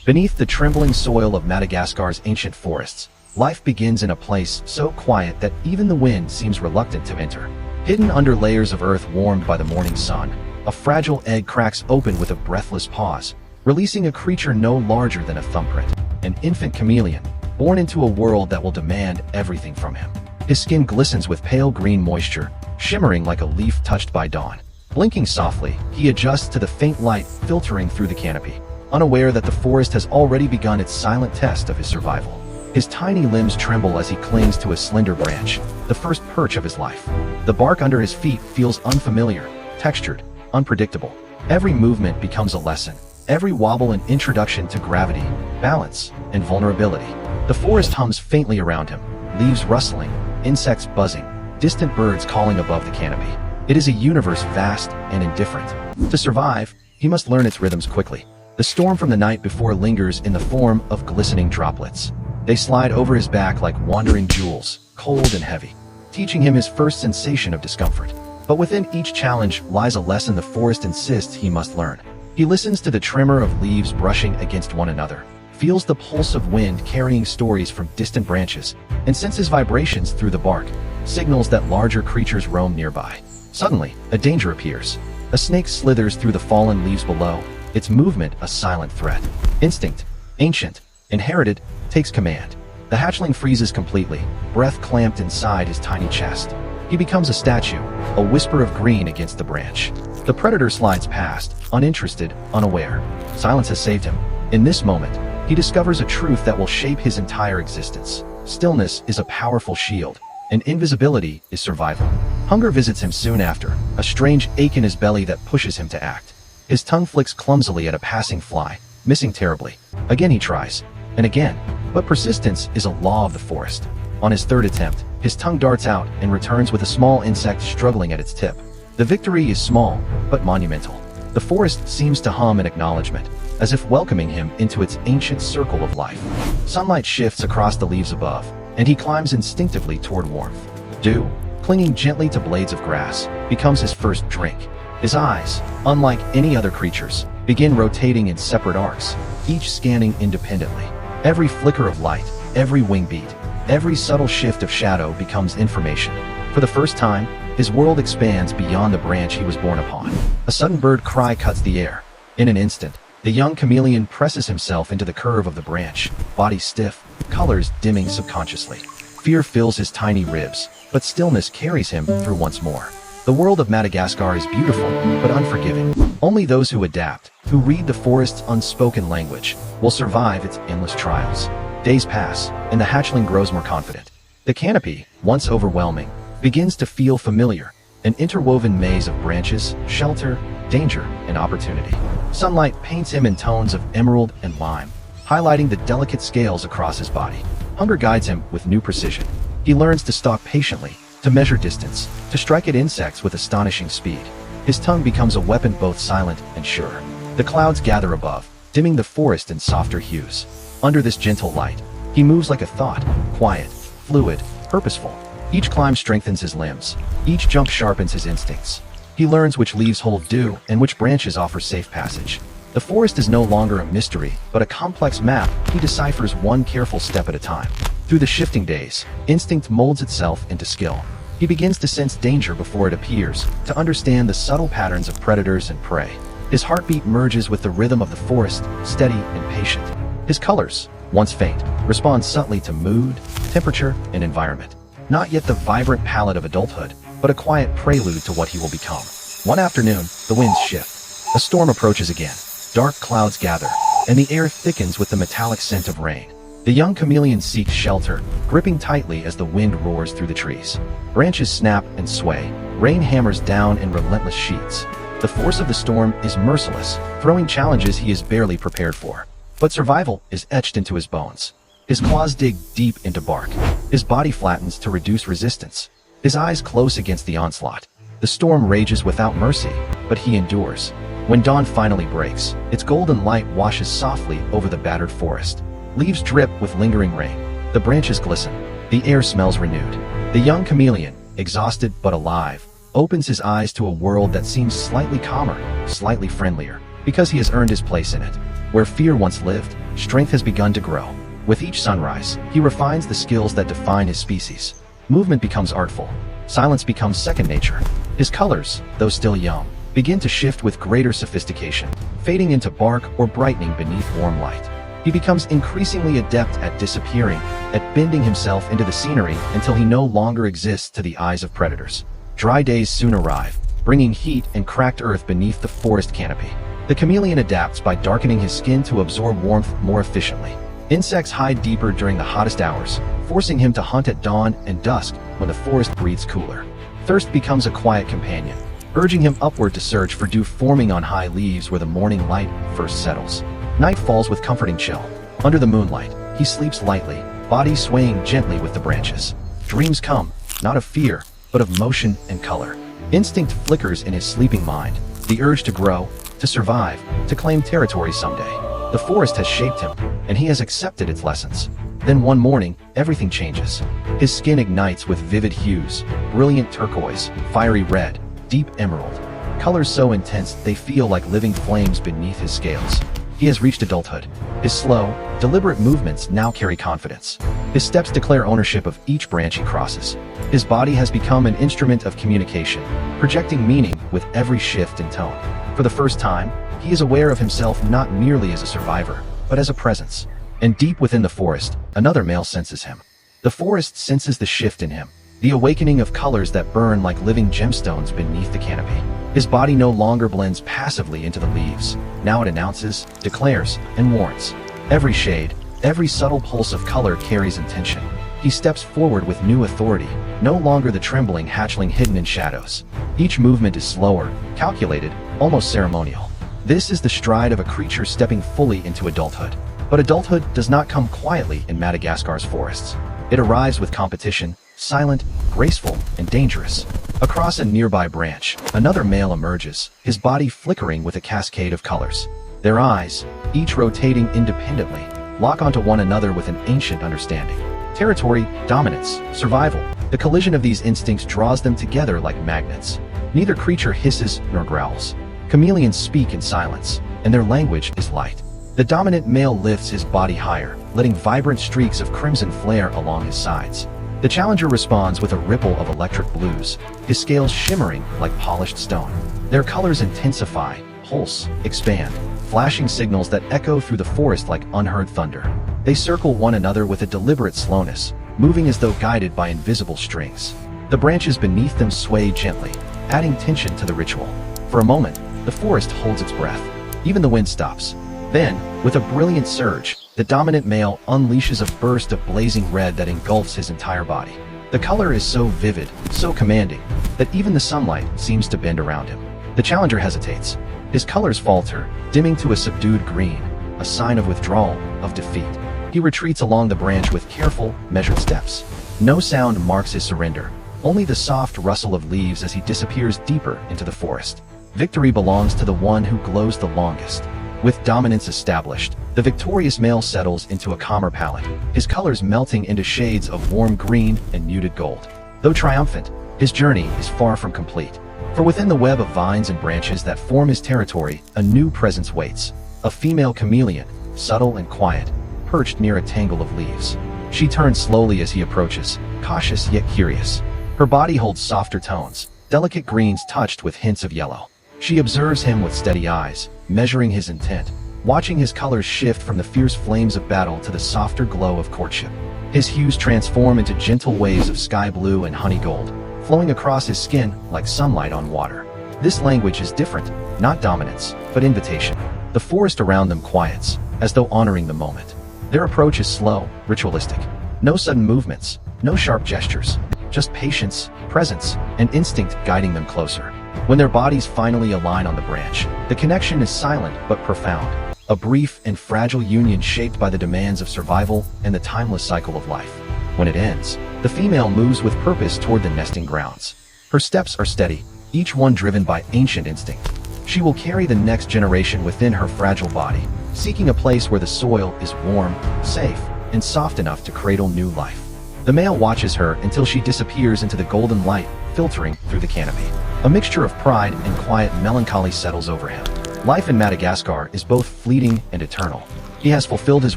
Beneath the trembling soil of Madagascar's ancient forests, life begins in a place so quiet that even the wind seems reluctant to enter. Hidden under layers of earth warmed by the morning sun, a fragile egg cracks open with a breathless pause, releasing a creature no larger than a thumbprint, an infant chameleon, born into a world that will demand everything from him. His skin glistens with pale green moisture, shimmering like a leaf touched by dawn. Blinking softly, he adjusts to the faint light filtering through the canopy, unaware that the forest has already begun its silent test of his survival. His tiny limbs tremble as he clings to a slender branch, the first perch of his life. The bark under his feet feels unfamiliar, textured, unpredictable. Every movement becomes a lesson, every wobble an introduction to gravity, balance, and vulnerability. The forest hums faintly around him, leaves rustling, insects buzzing, distant birds calling above the canopy. It is a universe vast and indifferent. To survive, he must learn its rhythms quickly. The storm from the night before lingers in the form of glistening droplets. They slide over his back like wandering jewels, cold and heavy, teaching him his first sensation of discomfort. But within each challenge lies a lesson the forest insists he must learn. He listens to the tremor of leaves brushing against one another, feels the pulse of wind carrying stories from distant branches, and senses vibrations through the bark, signals that larger creatures roam nearby. Suddenly, a danger appears. A snake slithers through the fallen leaves below, its movement a silent threat. Instinct, ancient, inherited, takes command. The hatchling freezes completely, breath clamped inside his tiny chest. He becomes a statue, a whisper of green against the branch. The predator slides past, uninterested, unaware. Silence has saved him. In this moment, he discovers a truth that will shape his entire existence. Stillness is a powerful shield, and invisibility is survival. Hunger visits him soon after, a strange ache in his belly that pushes him to act. His tongue flicks clumsily at a passing fly, missing terribly. Again he tries, and again, but persistence is a law of the forest. On his third attempt, his tongue darts out and returns with a small insect struggling at its tip. The victory is small, but monumental. The forest seems to hum in acknowledgement, as if welcoming him into its ancient circle of life. Sunlight shifts across the leaves above, and he climbs instinctively toward warmth. Dew, clinging gently to blades of grass, becomes his first drink. His eyes, unlike any other creature's, begin rotating in separate arcs, each scanning independently. Every flicker of light, every wing beat, every subtle shift of shadow becomes information. For the first time, his world expands beyond the branch he was born upon. A sudden bird cry cuts the air. In an instant, the young chameleon presses himself into the curve of the branch, body stiff, colors dimming subconsciously. Fear fills his tiny ribs, but stillness carries him through once more. The world of Madagascar is beautiful, but unforgiving. Only those who adapt, who read the forest's unspoken language, will survive its endless trials. Days pass, and the hatchling grows more confident. The canopy, once overwhelming, begins to feel familiar, an interwoven maze of branches, shelter, danger, and opportunity. Sunlight paints him in tones of emerald and lime, highlighting the delicate scales across his body. Hunger guides him with new precision. He learns to stalk patiently, to measure distance, to strike at insects with astonishing speed. His tongue becomes a weapon both silent and sure. The clouds gather above, dimming the forest in softer hues. Under this gentle light, he moves like a thought, quiet, fluid, purposeful. Each climb strengthens his limbs. Each jump sharpens his instincts. He learns which leaves hold dew and which branches offer safe passage. The forest is no longer a mystery, but a complex map he deciphers one careful step at a time. Through the shifting days, instinct molds itself into skill. He begins to sense danger before it appears, to understand the subtle patterns of predators and prey. His heartbeat merges with the rhythm of the forest, steady and patient. His colors, once faint, respond subtly to mood, temperature, and environment. Not yet the vibrant palette of adulthood, but a quiet prelude to what he will become. One afternoon, the winds shift. A storm approaches again. Dark clouds gather, and the air thickens with the metallic scent of rain. The young chameleon seeks shelter, gripping tightly as the wind roars through the trees. Branches snap and sway, rain hammers down in relentless sheets. The force of the storm is merciless, throwing challenges he is barely prepared for. But survival is etched into his bones. His claws dig deep into bark. His body flattens to reduce resistance. His eyes close against the onslaught. The storm rages without mercy, but he endures. When dawn finally breaks, its golden light washes softly over the battered forest. Leaves drip with lingering rain. The branches glisten. The air smells renewed. The young chameleon, exhausted but alive, opens his eyes to a world that seems slightly calmer, slightly friendlier, because he has earned his place in it. Where fear once lived, strength has begun to grow. With each sunrise, he refines the skills that define his species. Movement becomes artful. Silence becomes second nature. His colors, though still young, begin to shift with greater sophistication, fading into bark or brightening beneath warm light. He becomes increasingly adept at disappearing, at bending himself into the scenery until he no longer exists to the eyes of predators. Dry days soon arrive, bringing heat and cracked earth beneath the forest canopy. The chameleon adapts by darkening his skin to absorb warmth more efficiently. Insects hide deeper during the hottest hours, forcing him to hunt at dawn and dusk when the forest breathes cooler. Thirst becomes a quiet companion, urging him upward to search for dew forming on high leaves where the morning light first settles. Night falls with comforting chill. Under the moonlight, he sleeps lightly, body swaying gently with the branches. Dreams come, not of fear, but of motion and color. Instinct flickers in his sleeping mind, the urge to grow, to survive, to claim territory someday. The forest has shaped him, and he has accepted its lessons. Then one morning, everything changes. His skin ignites with vivid hues, brilliant turquoise, fiery red, deep emerald. Colors so intense they feel like living flames beneath his scales. He has reached adulthood. His slow, deliberate movements now carry confidence. His steps declare ownership of each branch he crosses. His body has become an instrument of communication, projecting meaning with every shift in tone. For the first time, he is aware of himself not merely as a survivor, but as a presence. And deep within the forest, another male senses him. The forest senses the shift in him, the awakening of colors that burn like living gemstones beneath the canopy. His body no longer blends passively into the leaves. Now it announces, declares, and warns. Every shade, every subtle pulse of color carries intention. He steps forward with new authority, no longer the trembling hatchling hidden in shadows. Each movement is slower, calculated, almost ceremonial. This is the stride of a creature stepping fully into adulthood. But adulthood does not come quietly in Madagascar's forests. It arrives with competition, silent, graceful, and dangerous. Across a nearby branch, another male emerges, his body flickering with a cascade of colors. Their eyes, each rotating independently, lock onto one another with an ancient understanding. Territory, dominance, survival. The collision of these instincts draws them together like magnets. Neither creature hisses nor growls. Chameleons speak in silence, and their language is light. The dominant male lifts his body higher, letting vibrant streaks of crimson flare along his sides. The challenger responds with a ripple of electric blues, his scales shimmering like polished stone. Their colors intensify, pulse, expand, flashing signals that echo through the forest like unheard thunder. They circle one another with a deliberate slowness, moving as though guided by invisible strings. The branches beneath them sway gently, adding tension to the ritual. For a moment, the forest holds its breath. Even the wind stops. Then, with a brilliant surge, the dominant male unleashes a burst of blazing red that engulfs his entire body. The color is so vivid, so commanding, that even the sunlight seems to bend around him. The challenger hesitates. His colors falter, dimming to a subdued green, a sign of withdrawal, of defeat. He retreats along the branch with careful, measured steps. No sound marks his surrender, only the soft rustle of leaves as he disappears deeper into the forest. Victory belongs to the one who glows the longest. With dominance established, the victorious male settles into a calmer palette, his colors melting into shades of warm green and muted gold. Though triumphant, his journey is far from complete. For within the web of vines and branches that form his territory, a new presence waits. A female chameleon, subtle and quiet, perched near a tangle of leaves. She turns slowly as he approaches, cautious yet curious. Her body holds softer tones, delicate greens touched with hints of yellow. She observes him with steady eyes, measuring his intent, watching his colors shift from the fierce flames of battle to the softer glow of courtship. His hues transform into gentle waves of sky blue and honey gold, flowing across his skin like sunlight on water. This language is different, not dominance, but invitation. The forest around them quiets, as though honoring the moment. Their approach is slow, ritualistic. No sudden movements, no sharp gestures, just patience, presence, and instinct guiding them closer. When their bodies finally align on the branch, the connection is silent but profound. A brief and fragile union shaped by the demands of survival and the timeless cycle of life. When it ends, the female moves with purpose toward the nesting grounds. Her steps are steady, each one driven by ancient instinct. She will carry the next generation within her fragile body, seeking a place where the soil is warm, safe, and soft enough to cradle new life. The male watches her until she disappears into the golden light filtering through the canopy. A mixture of pride and quiet melancholy settles over him. Life in Madagascar is both fleeting and eternal. He has fulfilled his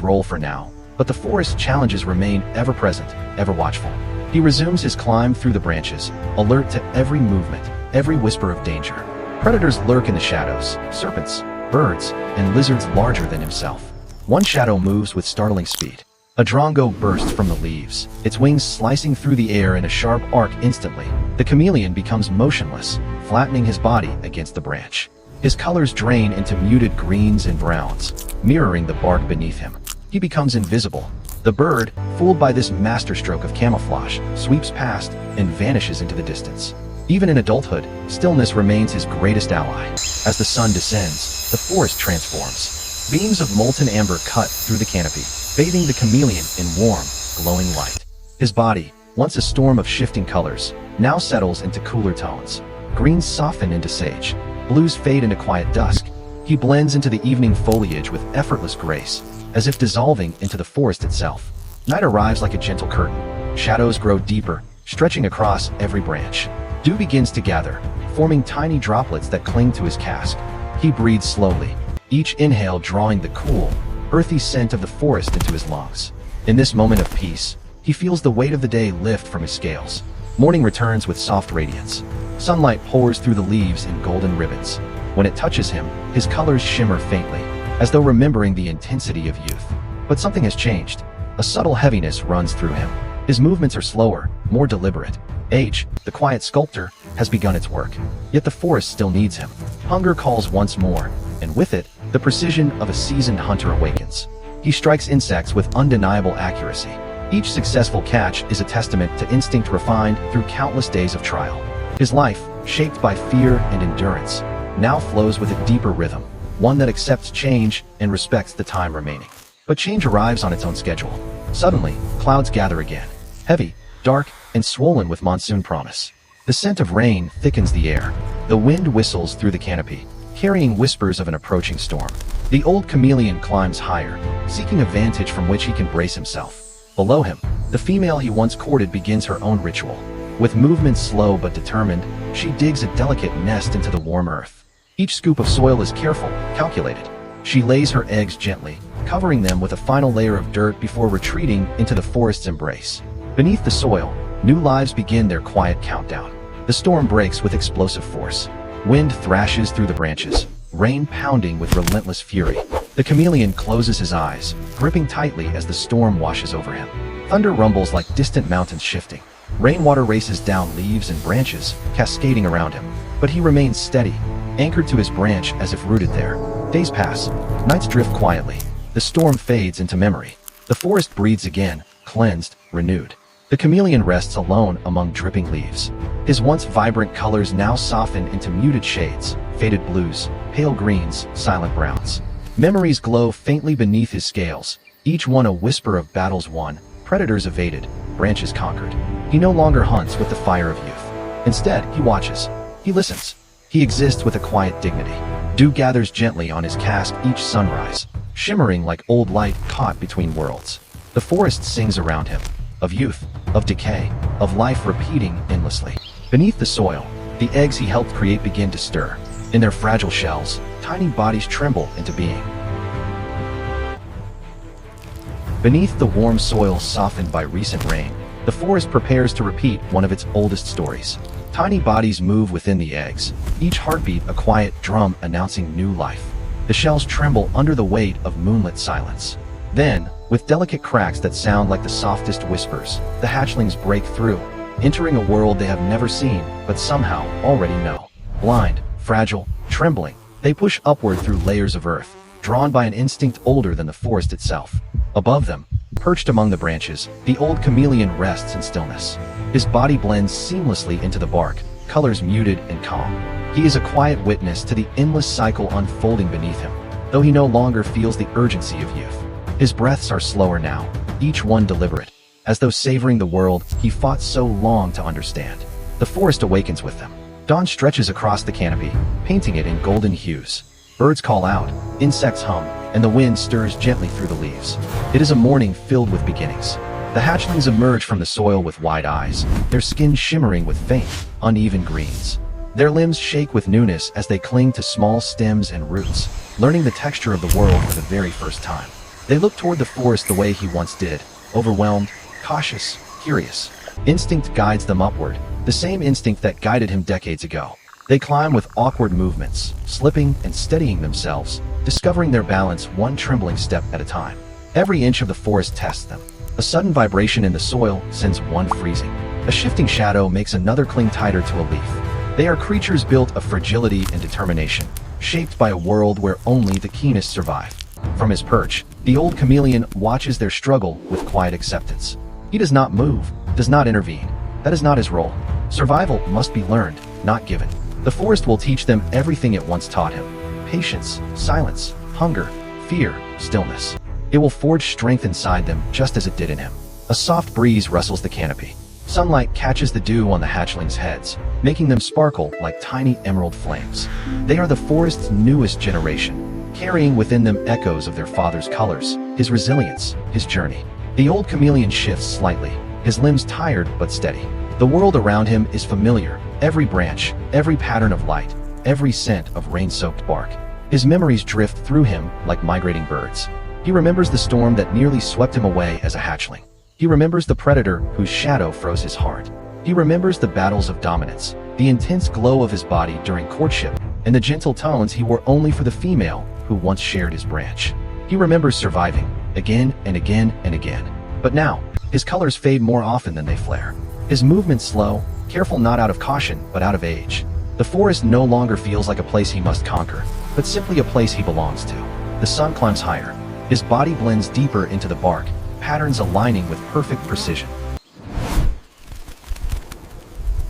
role for now, but the forest's challenges remain ever present, ever watchful. He resumes his climb through the branches, alert to every movement, every whisper of danger. Predators lurk in the shadows, serpents, birds, and lizards larger than himself. One shadow moves with startling speed. A drongo bursts from the leaves, its wings slicing through the air in a sharp arc instantly. The chameleon becomes motionless, flattening his body against the branch. His colors drain into muted greens and browns, mirroring the bark beneath him. He becomes invisible. The bird, fooled by this masterstroke of camouflage, sweeps past and vanishes into the distance. Even in adulthood, stillness remains his greatest ally. As the sun descends, the forest transforms. Beams of molten amber cut through the canopy, bathing the chameleon in warm, glowing light. His body, once a storm of shifting colors, now settles into cooler tones. Greens soften into sage, blues fade into quiet dusk. He blends into the evening foliage with effortless grace, as if dissolving into the forest itself. Night arrives like a gentle curtain. Shadows grow deeper, stretching across every branch. Dew begins to gather, forming tiny droplets that cling to his casque. He breathes slowly, each inhale drawing the cool, earthy scent of the forest into his lungs. In this moment of peace, he feels the weight of the day lift from his scales. Morning returns with soft radiance. Sunlight pours through the leaves in golden ribbons. When it touches him, his colors shimmer faintly, as though remembering the intensity of youth. But something has changed. A subtle heaviness runs through him. His movements are slower, more deliberate. Age, the quiet sculptor, has begun its work. Yet the forest still needs him. Hunger calls once more, and with it, the precision of a seasoned hunter awakens. He strikes insects with undeniable accuracy. Each successful catch is a testament to instinct refined through countless days of trial. His life, shaped by fear and endurance, now flows with a deeper rhythm, one that accepts change and respects the time remaining. But change arrives on its own schedule. Suddenly, clouds gather again, heavy, dark, and swollen with monsoon promise. The scent of rain thickens the air. The wind whistles through the canopy, carrying whispers of an approaching storm. The old chameleon climbs higher, seeking a vantage from which he can brace himself. Below him, the female he once courted begins her own ritual. With movements slow but determined, she digs a delicate nest into the warm earth. Each scoop of soil is careful, calculated. She lays her eggs gently, covering them with a final layer of dirt before retreating into the forest's embrace. Beneath the soil, new lives begin their quiet countdown. The storm breaks with explosive force. Wind thrashes through the branches, rain pounding with relentless fury. The chameleon closes his eyes, gripping tightly as the storm washes over him. Thunder rumbles like distant mountains shifting. Rainwater races down leaves and branches, cascading around him. But he remains steady, anchored to his branch as if rooted there. Days pass. Nights drift quietly. The storm fades into memory. The forest breathes again, cleansed, renewed. The chameleon rests alone among dripping leaves. His once vibrant colors now soften into muted shades, faded blues, pale greens, silent browns. Memories glow faintly beneath his scales, each one a whisper of battles won, predators evaded, branches conquered. He no longer hunts with the fire of youth. Instead, he watches. He listens. He exists with a quiet dignity. Dew gathers gently on his casque each sunrise, shimmering like old light caught between worlds. The forest sings around him, of youth, of decay, of life repeating endlessly. Beneath the soil, the eggs he helped create begin to stir. In their fragile shells, tiny bodies tremble into being. Beneath the warm soil softened by recent rain, the forest prepares to repeat one of its oldest stories. Tiny bodies move within the eggs, each heartbeat a quiet drum announcing new life. The shells tremble under the weight of moonlit silence. Then, with delicate cracks that sound like the softest whispers, the hatchlings break through, entering a world they have never seen, but somehow already know. Blind, fragile, trembling, they push upward through layers of earth, drawn by an instinct older than the forest itself. Above them, perched among the branches, the old chameleon rests in stillness. His body blends seamlessly into the bark, colors muted and calm. He is a quiet witness to the endless cycle unfolding beneath him, though he no longer feels the urgency of youth. His breaths are slower now, each one deliberate, as though savoring the world he fought so long to understand. The forest awakens with them. Dawn stretches across the canopy, painting it in golden hues. Birds call out, insects hum, and the wind stirs gently through the leaves. It is a morning filled with beginnings. The hatchlings emerge from the soil with wide eyes, their skin shimmering with faint, uneven greens. Their limbs shake with newness as they cling to small stems and roots, learning the texture of the world for the very first time. They look toward the forest the way he once did, overwhelmed, cautious, curious. Instinct guides them upward, the same instinct that guided him decades ago. They climb with awkward movements, slipping and steadying themselves, discovering their balance one trembling step at a time. Every inch of the forest tests them. A sudden vibration in the soil sends one freezing. A shifting shadow makes another cling tighter to a leaf. They are creatures built of fragility and determination, shaped by a world where only the keenest survive. From his perch, the old chameleon watches their struggle with quiet acceptance. He does not move, does not intervene. That is not his role. Survival must be learned, not given. The forest will teach them everything it once taught him: patience, silence, hunger, fear, stillness. It will forge strength inside them just as it did in him. A soft breeze rustles the canopy. Sunlight catches the dew on the hatchlings' heads, making them sparkle like tiny emerald flames. They are the forest's newest generation, carrying within them echoes of their father's colors, his resilience, his journey. The old chameleon shifts slightly, his limbs tired but steady. The world around him is familiar, every branch, every pattern of light, every scent of rain-soaked bark. His memories drift through him like migrating birds. He remembers the storm that nearly swept him away as a hatchling. He remembers the predator whose shadow froze his heart. He remembers the battles of dominance, the intense glow of his body during courtship, and the gentle tones he wore only for the female who once shared his branch. He remembers surviving, again and again and again. But now, his colors fade more often than they flare. His movements slow, careful not out of caution, but out of age. The forest no longer feels like a place he must conquer, but simply a place he belongs to. The sun climbs higher. His body blends deeper into the bark, patterns aligning with perfect precision.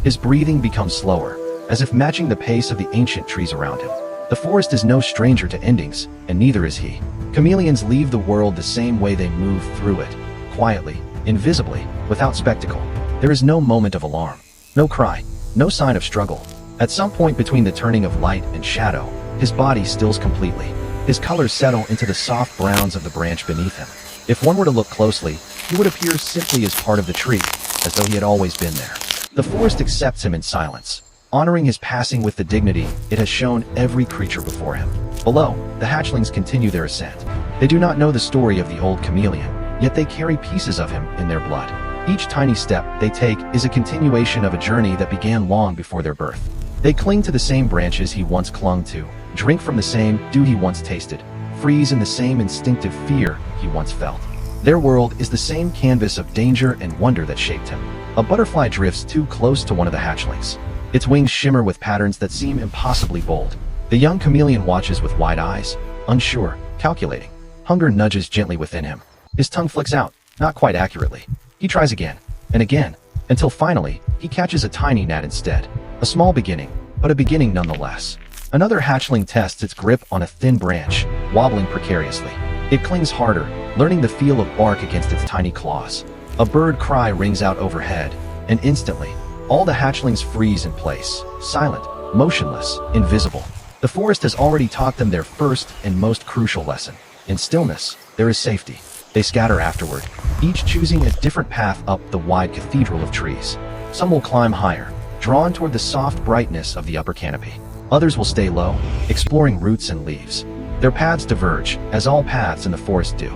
His breathing becomes slower, as if matching the pace of the ancient trees around him. The forest is no stranger to endings, and neither is he. Chameleons leave the world the same way they move through it, quietly, invisibly, without spectacle. There is no moment of alarm, no cry, no sign of struggle. At some point between the turning of light and shadow, his body stills completely. His colors settle into the soft browns of the branch beneath him. If one were to look closely, he would appear simply as part of the tree, as though he had always been there. The forest accepts him in silence, honoring his passing with the dignity it has shown every creature before him. Below, the hatchlings continue their ascent. They do not know the story of the old chameleon, yet they carry pieces of him in their blood. Each tiny step they take is a continuation of a journey that began long before their birth. They cling to the same branches he once clung to, drink from the same dew he once tasted, freeze in the same instinctive fear he once felt. Their world is the same canvas of danger and wonder that shaped him. A butterfly drifts too close to one of the hatchlings. Its wings shimmer with patterns that seem impossibly bold. The young chameleon watches with wide eyes, unsure, calculating. Hunger nudges gently within him. His tongue flicks out, not quite accurately. He tries again, and again, until finally, he catches a tiny gnat instead. A small beginning, but a beginning nonetheless. Another hatchling tests its grip on a thin branch, wobbling precariously. It clings harder, learning the feel of bark against its tiny claws. A bird cry rings out overhead, and instantly, all the hatchlings freeze in place, silent, motionless, invisible. The forest has already taught them their first and most crucial lesson. In stillness, there is safety. They scatter afterward, each choosing a different path up the wide cathedral of trees. Some will climb higher, drawn toward the soft brightness of the upper canopy. Others will stay low, exploring roots and leaves. Their paths diverge, as all paths in the forest do.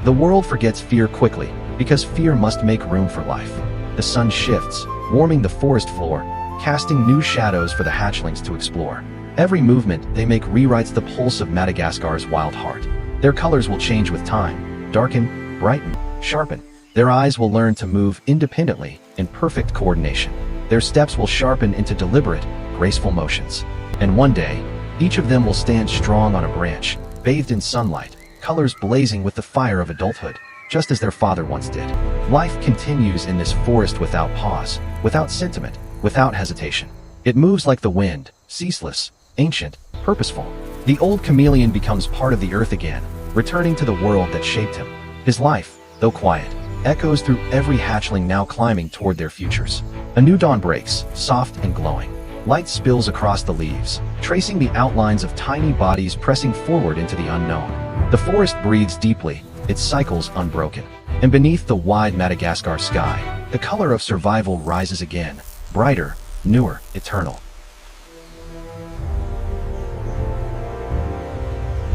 The world forgets fear quickly, because fear must make room for life. The sun shifts, warming the forest floor, casting new shadows for the hatchlings to explore. Every movement they make rewrites the pulse of Madagascar's wild heart. Their colors will change with time, darken, brighten, sharpen. Their eyes will learn to move independently, in perfect coordination. Their steps will sharpen into deliberate, graceful motions. And one day, each of them will stand strong on a branch, bathed in sunlight, colors blazing with the fire of adulthood, just as their father once did. Life continues in this forest without pause, without sentiment, without hesitation. It moves like the wind, ceaseless, ancient, purposeful. The old chameleon becomes part of the earth again, returning to the world that shaped him. His life, though quiet, echoes through every hatchling now climbing toward their futures. A new dawn breaks, soft and glowing. Light spills across the leaves, tracing the outlines of tiny bodies pressing forward into the unknown. The forest breathes deeply, its cycles unbroken. And beneath the wide Madagascar sky, The color of survival rises again, brighter, newer, eternal.